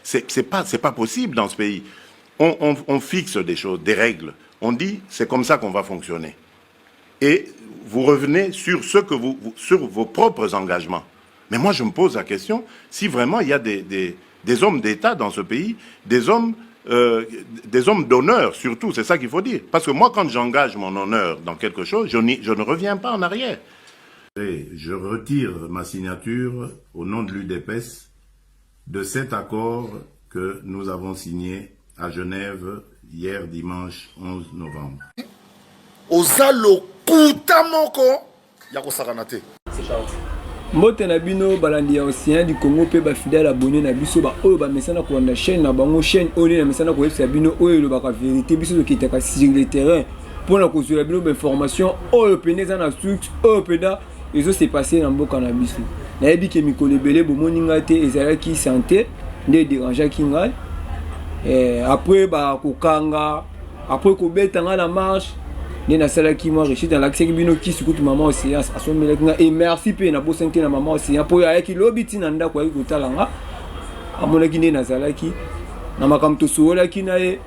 C'est pas possible dans ce pays. On fixe des choses, des règles. On dit, c'est comme ça qu'on va fonctionner. Et vous revenez sur sur vos propres engagements. Mais moi, je me pose la question, si vraiment il y a des hommes d'État dans ce pays, des hommes d'honneur surtout, c'est ça qu'il faut dire. Parce que moi, quand j'engage mon honneur dans quelque chose, je ne reviens pas en arrière. Et je retire ma signature au nom de l'UDPS de cet accord que nous avons signé à Genève hier dimanche 11 novembre. Ozalo kutamoko yakosakanate. Mbote na bino balandi ya océan du Congo pe ba fidèle abonné na biso ba oyo ba mesana ko na chaîne na bango chaîne oyo na mesana ko yebisa bino oyo lo ba ka vérité biso to kitaka sur le terrain pour na ko sur bino ba information oyo peneza na structure oyo peda ezo s'est passé na mboka na biso. Na yebi ke mikolo ebele bo moninga te ezalaki santé nde déranger kinga après ba kokanga après ko betanga na marche ni na sala qui moi réussi dans l'accès bino qui se coûte maman aussi à son melekna et merci pe na bo santé na maman aussi pour ya ki lobiti na ndako ya kotalanga amona ki ne na sala ki na makamto sola ki na e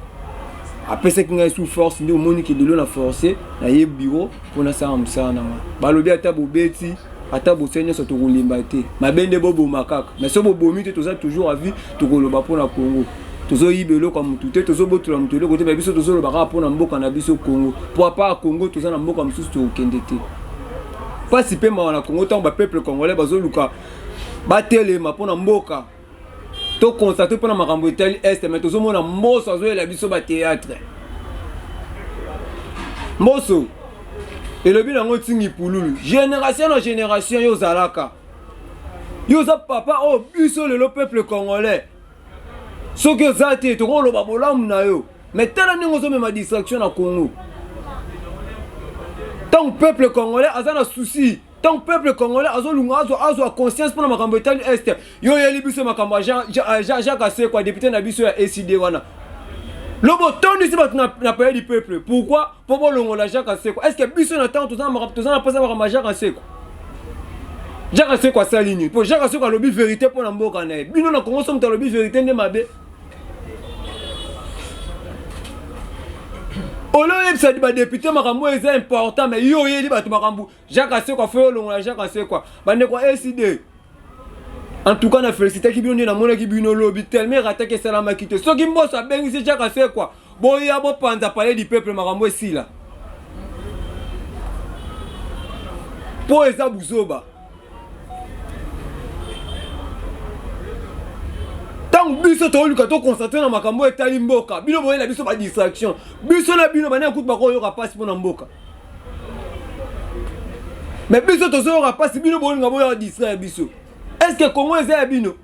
apesa ki ngai sous force ndi omoni ki de na forcer na ye bureau pour na sa amsana ba lobi ata bobeti ata bo senya so to kolimba te mabende bobo makaka mais so bobo mi te toza toujours à vie to koloba pour na Congo tozo yibelo kwa mutute tozo botula mutule kote ba biso tozo loba ka pona mboka na biso Congo pour pas Congo toza na mboka msusu to kendete pas si pe ma na Congo tant ba peuple congolais bazo luka batelema pona mboka to constater pona makambo etali est mais tozo mona moso azo la biso ba théâtre moso et le bien ngo tingi pululu génération na génération yo zalaka yo za papa oh biso le peuple congolais. Ce que ça a été, tu vois le babolam na yo. Mais tellement nous sommes ma distraction à Congo. Tant peuple congolais a un souci. Tant peuple congolais a a conscience pour ma campagne est. Yo yeli biso ma campagne Jacques Assé quoi député na biso ya SID wana. Le bouton ici na pas du peuple. Pourquoi? Pour le la Jacques Assé quoi. Est-ce que biso na tant tout ça na pas ma Jacques Assé quoi. Jacques Assé quoi ça ligne. Pour Jacques Assé quoi lobby vérité pour na mboka na. Bino na Congo somme ta lobby vérité ne mabe. Olo yebisa di ba député makambo est important mais yo yeli ba to makambo Jacques Assé quoi fait longola Jacques Assé quoi bande quoi SID en tout cas na félicité ki bino na mona ki bino lobby tellement raté que salama kité so ki mbosa bengi c'est Jacques Assé quoi bo ya bo panza parler du peuple makambo ici là pour eza buzoba tant biso to luka to constater na makambo etali mboka bino boye la biso ba distraction biso na bino bana écoute ba ko yo passe pour na mboka mais biso to zo passe bino boye nga boye distraire biso est-ce que Congo eza bino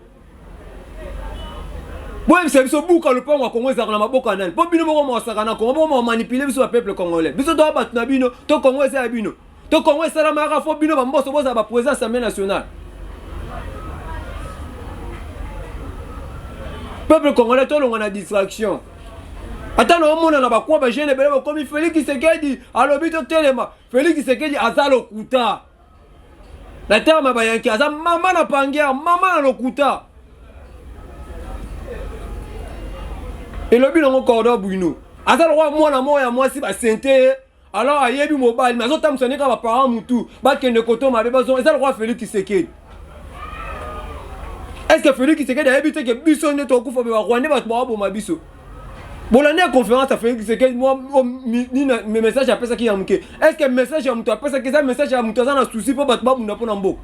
boye c'est biso buka le pont Congo eza na maboka nani po bino boko mo saka na Congo mo manipuler biso peuple congolais biso to ba na bino to Congo eza bino to Congo eza la mara fo bino ba mboso boza ba présence nationale. Peuple congolais tout le monde a distraction. Attends on na ba kwa ba jeune bele ba komi Félix Tshisekedi alobi to telema Félix Tshisekedi azalo kuta. La terme ba yanki aza mama na pangia mama na lokuta. Et le bilan encore do buino. Azalo wa mwana moya mwasi ba sente alors ayebi mobile mais azota msone ka ba parents mutu ba kende koto mabe bazo ezalo roi Félix Tshisekedi. Est-ce que Félix Tshisekedi a évité que biso ne to kufa be ba Rwanda ba to ba biso? Bon l'année conférence à Félix Tshisekedi moi mes messages après ça qui a manqué. Est-ce que message à mutu après ça que ça message à mutu ça na souci pour battre na pona mbo?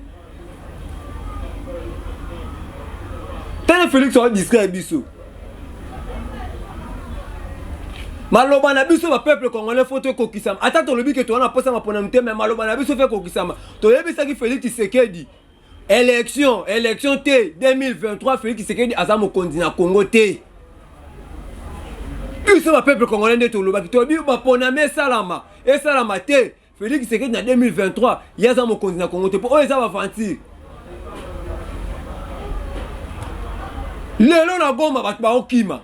Tene Félix a discret biso. Maloba na biso ba peuple congolais faut te kokisama. Attends to lobi que to na posa ma pona mte mais maloba na biso fait kokisama. To yebisa ki Félix Tshisekedi élection T 2023 Félix Tshisekedi aza mokonzi na Congo T. Biso ba peuple congolais ndeto loba ki to bi ba pona me salama et salama T Félix Tshisekedi na 2023 yaza mokonzi na Congo T po eza ba fanti. Lelo na Goma bat ba okima.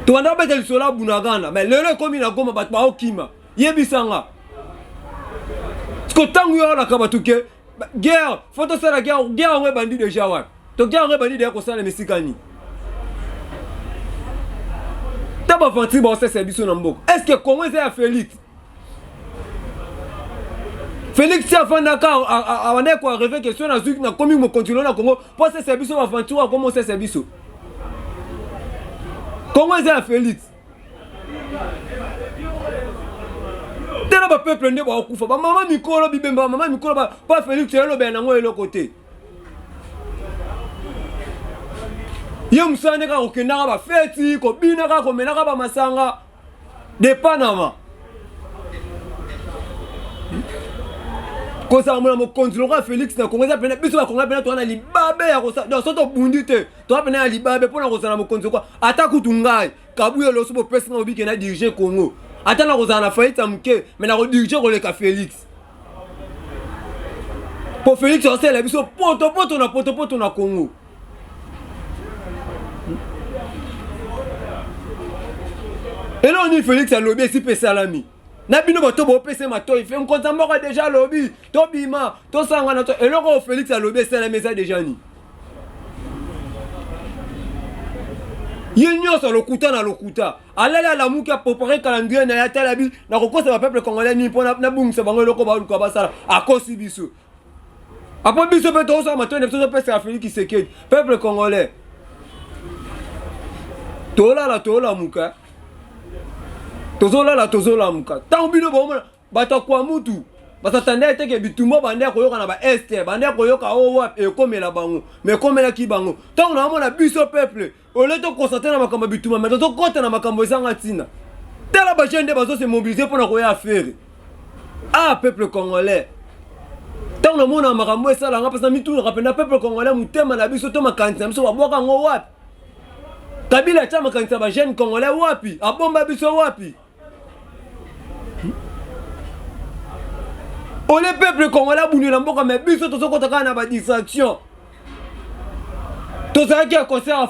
To anda ba tel sola bunaganda mais lelo komi na Goma bat ba okima. Yebisanga. Sko tangu yo la kabatuke guerre, faut ça la guerre on est bandit déjà ouais. tokia rebani de ko sala mesikani taba fanti ba osese biso na mboko est-ce que Congo c'est Félix Félix a fait un quoi rêver question na zuki na komi mo continuer na Congo pour ce service va aventure comment c'est service Congo c'est Félix tena ba peuple ndé ba kufa ba maman mikolo bibemba maman mikolo ba pas Félix yelo ben nango elo côté yem sane ka okenda ba feti ko bina ka ko menaka ba masanga de Panama ko sa mo continuera Félix na Congo ça pena biso ba Congo pena to na libabe ya ko sa do soto bundite to pena ya libabe pona ko sa na mo continuera ata kutungai kabuyo lo so bo pesa na obike na diriger Congo ata na ko sa na faillite amke mais na ko diriger ko le ka Félix pour Félix on sait la biso poto na Congo et là on dit Félix a lobby si pesa salami na bino bato bo pese mato il fait un compte moko déjà lobby to bima to sanga na to et là ko Félix a lobby c'est la message déjà ni yenyo sa lokuta na lokuta alala la muka préparer calendrier na ya talabi na ko kosa ba peuple congolais ni pona na bungisa bango loko ba ko basala akosi biso après biso pe to sa mato ne to pese a Félix Tshisekedi peuple congolais tola muka tozola muka tant bino bomona bato kwa mutu basatanda teke bitumba bande koyoka na ba este bande koyoka o wap e komela bango mais komela ki bango tant na mona biso peuple o leto constater na makambo bitumba mais to kota na makambo ezanga tina tala ba jende bazo se mobiliser pour na koya affaire peuple congolais tant na mona makambo esala nga pesa mitu rapenda peuple congolais mutema na biso to makanisa biso baboka ngo wapi Kabila cha makanisa ba jeune congolais wapi abomba biso wapi o le peuple congolais buni na mboka mais biso tozokota kana ba distraction tozaki a concert a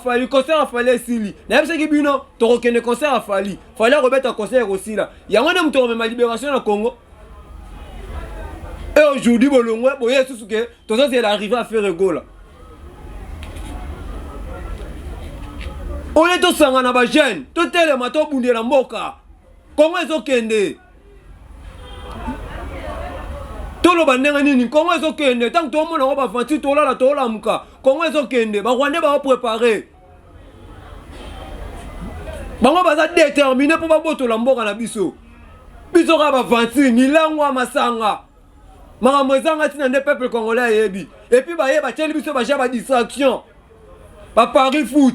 fali sili na yebisa ki bino tokokende concert a fali rebeta concert aussi là yango ne muto ma libération na Congo et aujourd'hui bolongwe boye susuke tozo c'est l'arrivée à faire gola on est tous en na ba jeune tout tele mato bunde na mboka Congo ezokende tolo bandenga nini Congo ezokende tant to mona ba fanti to la muka Congo ezokende ba Rwanda ba préparer bango baza déterminé pour ba boto la mboka na biso ka ba fanti ni langwa masanga makambo ezanga tina nde peuple congolais yebi et puis ba yeba teli biso ba ja ba distraction ba Paris foot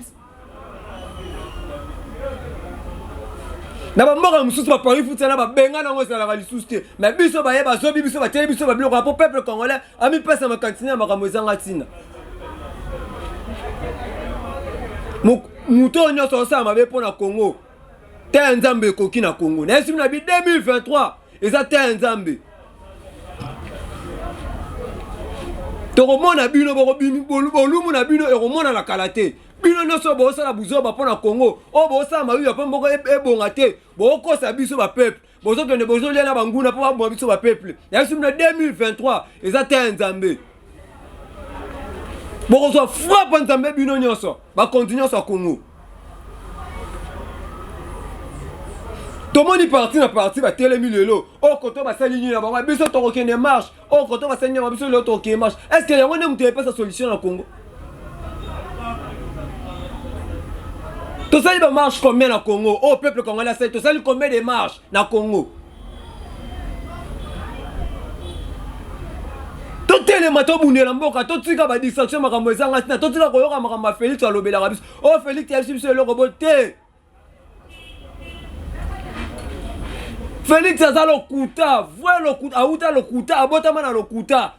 na ba mboka mususu ba Paris foot na ba benga na ngosala ka lisuste mais biso ba yeba zo biso ba teli biso ba biloko pour peuple congolais ami pesa makantine makambo ezanga tina muto nyoso sa mabe pona Congo te nzambe koki na Congo na esimu na bi 2023 eza te nzambe tokomona bino bolumu na bino ekomona la kalate bino nyonso bosala buzoba mpona Congo o bosala mabiba mpo mboko ebonga te bokosa biso bapeuple bozokende bozolia na banguna mpo babonga biso bapeuple yasimu na 2023 eza te nzambe bokozwa frappe nzambe bino nyonso bakonti nyonso ya Congo tomoni parti na parti batelemi lelo o koto basali nini na bango biso tokokende marche o koto basali nini na biso lelo tokokende marche est-ce que yango nde moto epesa solution na Congo tosali ba marche combien na Congo o peuple congolais asali tosali combien de marches na Congo totelema tobundela mboka totika ba distraction makambo ezanga tina totika koyoka makambo ya Félix alobelaka biso o Félix yabisi biso eloko bo te Félix aza lokuta, voie lokuta, auta lokuta, abotama na lokuta.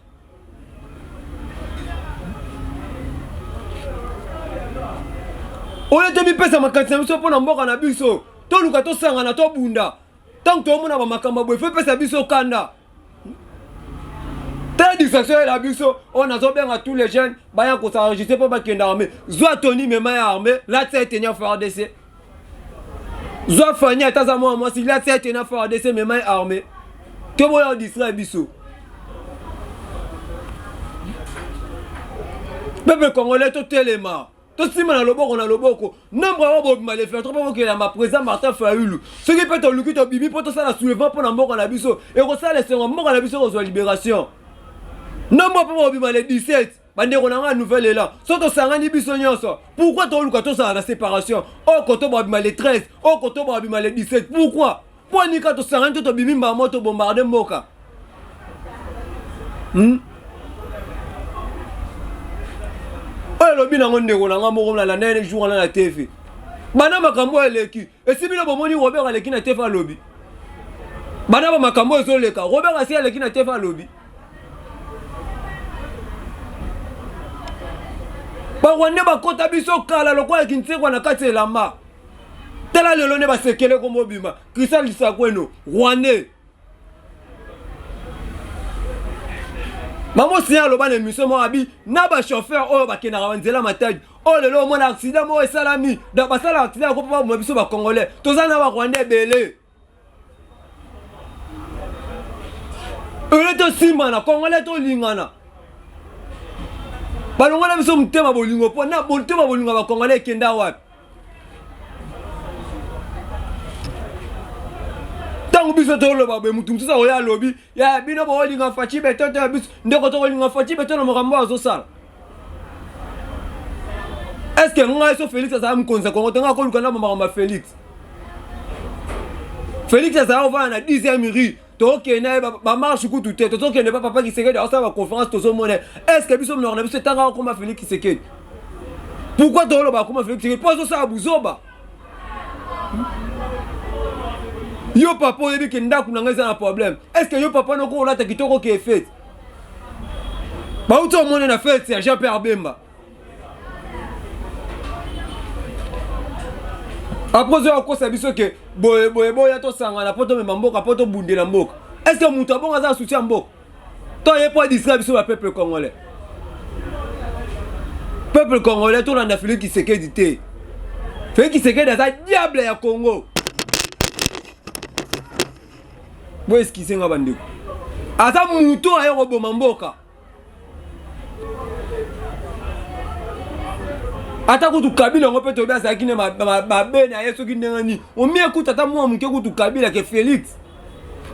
On est mis pesa makanisa biso pona mboka na biso. To luka to sanga na to bunda. Tant que mona ba makamba boy, fait pesa biso kanda. Ta distraction la biso, on a zobenga tous les jeunes, baya ko s'enregistrer pour ba kenda armée. Zwa Tony me ma armée, la tête tenir FARDC. Zwa Fanya taza moi si la tête tenir FARDC me ma armée. Que boya distrait biso. Peuple congolais tout téléma. Tout si mal on a le boko. Nombre de mal les faire trop pour que la ma président Martin Fayulu. Ce qui peut être le cul de bibi pour tout ça la soulevant pour la mort en abisso et on ça laisser en mort en abisso aux libération. Nombre pour mal les 17. Bande on a une nouvelle là. Surtout ça ngani biso nyonso. Pourquoi toi lukato ça la séparation? Oh koto ba mal les 13, oh koto ba mal les 17. Pourquoi? Pour ni kato ça ngani to bibi ba moto bombarder moka. Lobi na ngonde ko na ngamo na la nene jour na TV. Bana makambo eleki. Esibi na bomoni Robert aleki na TV lobi. Bana ba makambo ezoleka. Robert asi aleki na TV lobi. Ba wande ba kota biso kala lokwa kintseko na kati elamba. Tela lelo ne ba sekele ko mobima. Christian Lisakweno, Rwandais. Maman si aloba na émission mo abi na ba chauffeur oyo ba kena wanzela matadi o lelo mo na accident mo esalami da ba sala accident ko pa mo biso ba congolais tozana ba Rwandais belé to simba na congolais to lingana ba longona biso mtema bolingo po na boltema bolingo ba congolais kenda wapi tangu biso tolo ba be mutu mtusa oya lobi ya bino bo linga fachi beto to biso ndeko to linga fachi beto na mokambo azosala. Est-ce que nga so Félix ça me konza ko tanga ko lukana mama Félix ça va na 10e rue to kena ba marche ku tout to kena pas papa qui se kede ça va conférence to so monnaie. Est-ce que biso na biso tanga ko ma Félix qui se kede pourquoi to lo ba ko ma Félix qui pose ça abuzoba yo papa yebi ke ndaku na ngeza na problème. Est-ce que yo papa no ko lata kitoko ke fait ba uto mone na fête ya Jean-Pierre Bemba après yo ko sabiso ke boye to sanga na poto me mboka poto bunde na mboka. Est-ce que muto bonga za soutien mboka to ye pas distraire biso ba peuple congolais to na Félix qui se kédité Félix qui se kédité za diable ya Congo. Bo eski nga bandeko ata muto ayo ko boma mboka ata kutu kabila ngo peto bia sakine ba bena yeso kinengani o mi ekuta ata mwa muke kutu kabila ke Félix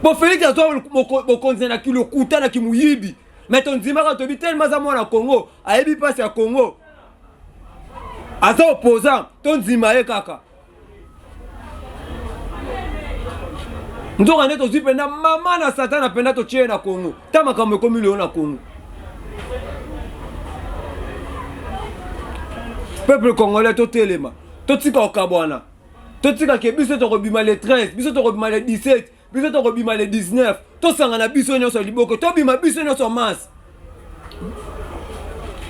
bo Félix azo bo konzena kilo kuta na kimuyibi meto nzima ka tobi tellement za mwana Congo ayebi pasi ya Congo ata opposant to nzima ye kaka ndoka neto zipenda mama na satana penda to chie na Congo tama kama ko milion na Congo. Peuple congolais to telema to tika okabwana to tika ke biso to kobima le 13 biso to kobima le 17 biso to kobima le 19 to sanga na biso nyonso liboko to bima biso nyonso mas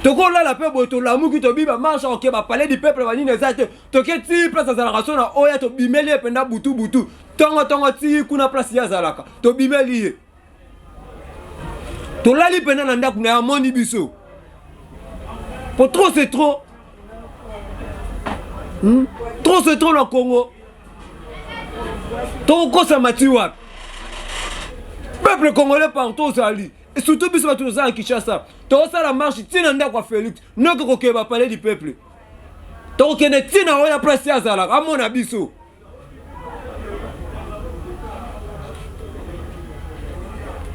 to ko la pe bo to lamu ki to biba marche ok ba parler du peuple ba nini ezate to ke ti place za la rason na oya to bimeli penda butu tongo ti kuna place ya zalaka to bimeli to lali pena na ndaku na moni biso pour trop c'est trop trop c'est trop na Congo to ko sa matiwa peuple congolais partout sali et surtout biso bato za Kinshasa to ça la marche tina ndaku kwa Félix noko ko ke ba parler du peuple to kene tina oya place ya zalaka amona biso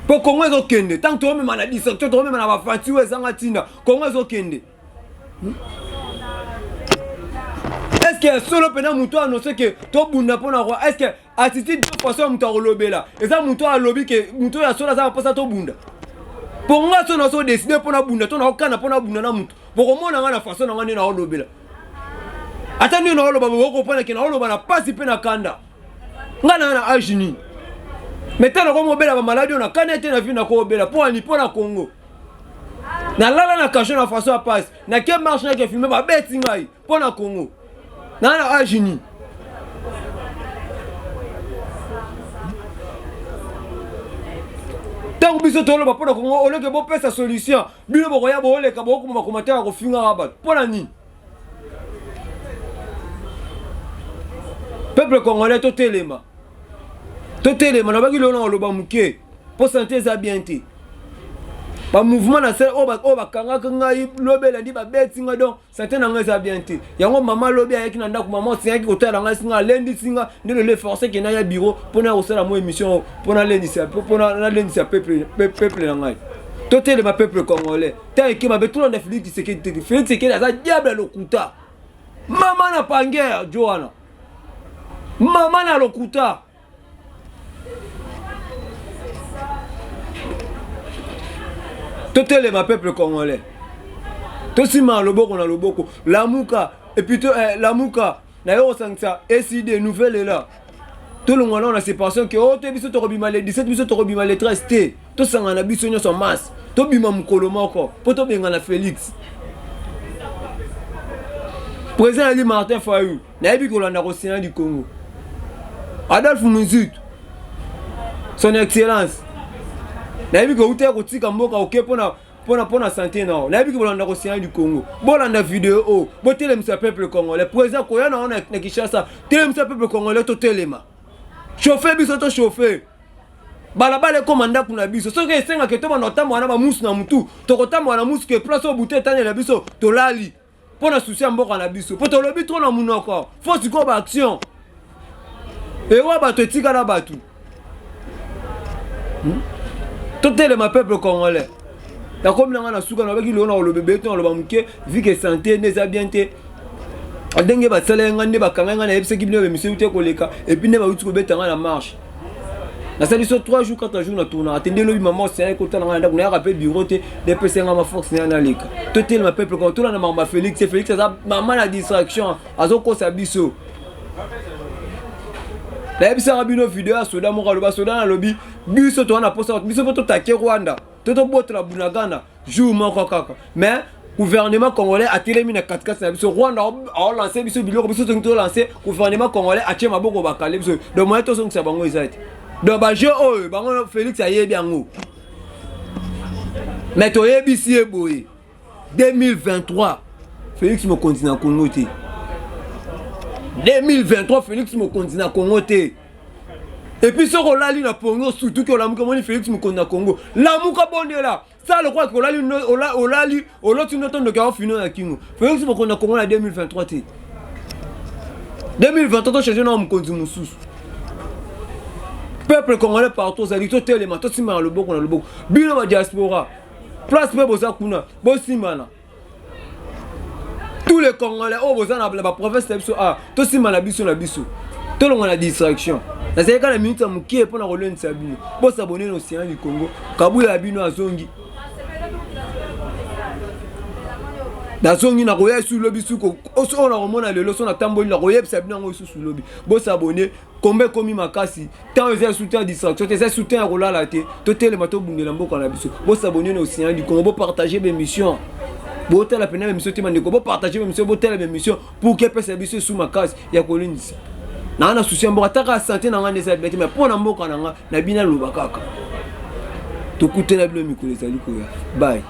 pour Congo ezo kende tant que même na 17 to même na ba fanti we zanga tina Congo ezo kende. Est-ce que solo pena muto annoncer que to bunda pona roi est-ce que attitude de façon muto rolobela et ça muto a lobby que muto ya sola za pasa to bunda pour nga so na so décider pona bunda to na okana pona bunda na muto pour komona nga na façon nga na rolobela atani na roloba boko pona ke na roloba na pasi pe na kanda nga na agini. Maintenant comme obela ba maladie on a kanete na vie na ko obela pour ani pour na Congo na lala na cacher na façon à passe na ke marche na ke filmer ba beti ngai pour na Congo na agini. Tant biso tolo ba pour na Congo o le ke bo pesa solution bino bo ya bo le ka bo ko commentaire ko finga rabat pour na ni peuple congolais to telema na baki lona loba muke pour santé za bien te ba mouvement na sel o ba kanga ngai lobe la di ba beti nga donc santé na ngai za bien te yango mama lobe ayaki na ndako maman c'est qui kotala ngai singa lendi singa ndelo le forcer que na ya bureau pona osala mo émission pona lendi ça pona lendi ça peuple na ngai totel ma peuple congolais tant que ma betulo na Félix Tshisekedi za diable lokuta mama na pangea Joana mama na lokuta totel ma peuple congolais tosima loboko na loboko lamuka et puis lamuka na yo sangsa SID nouvelle là tout le monde on a séparation que oh te biso to robima le 17 biso to robima le 13 te to sanga na biso nyo so masse to bima mukolo moko po to benga na Félix président Ali Martin Fayou na yebi ko landa ko Sénat du Congo Adolphe Muzut son excellence na yebi ko uta ko tika mboka oke pona santé na na yebi ko landa ko Sénat du Congo bolanda vidéo o bo telemisa peuple congolais président ko yana on na Kinshasa telemisa peuple congolais to telema chauffeur biso to chauffeur balabala komanda kuna biso soki esenga ke to banota mwana ba musu na mutu to kota mwana musu ke place obute tane la biso to lali pona souci mboka na biso po to lobi trop na munoko faut siko ba action e wa ba to tika na batu to tele ma peuple congolais ta comme na suka na baki lo na lo bébé to lo ba muke vu que santé neza bien te ndenge basala ngande bakanga ngana yebise kibino be mission te koleka et puis ne ba uti ko betanga na marche na sali so 3 jours 4 jours na tourna atende lobi maman c'est ko tala ngana ndako na rappel bureau te DPC nga ma force na leka to tel ma peuple quand tourna na mama Félix ça maman la distraction azoko sa biso la yebise rabino vidéo soda mo kaloba soda na lobi biso to na posa biso to take Rwanda to botra bunagana jour moko kaka mais gouvernement congolais a télé na 4 na biso Rwanda a lancé biso biloko biso to lancé gouvernement congolais a tché maboko bakale biso donc moi to songa bango ezati donc ba jeu oh bango Félix ayebi yango mais to yebisi eboye 2023 Félix mo continue Congo te 2023 Félix mo continue Congo te et puis ce qu'on lali na pongo surtout que la muka moni Félix mo continue Congo la muka bondela ça le crois que olali oloti noto ndo ka fino na kingo Félix mo continue Congo na 2023 te 2023 to changer na mukonzi mususu peuple congolais partout ça dit to tele ma to sima le boko na le boko bino ba diaspora place pe boza kuna bo simana tous les congolais oh boza na ba province biso ah to sima na biso to longa na distraction na c'est quand la minute mukie pour na rolene sabino bo s'abonner au Sénat du Congo kabula bino azongi na zongi na roya sur lobby suko on a remona le leçon na tamboli na roya sabino ngo sur lobby bo s'abonner combien komi makasi tant ils soutien distraction c'est soutien à rola la te to tele mato bungela mboka na biso bo s'abonner au Sénat du Congo bo partager mes missions bo tele la pena émission te mandeko bo partager mes missions bo tele mes missions pour que pesa biso sous makasi ya kolindisa na souci mboka taka santé na ngane za beti mais pona mboka na nga na bina lobakaka to kutena bilo mikolo ezali ko ya bye.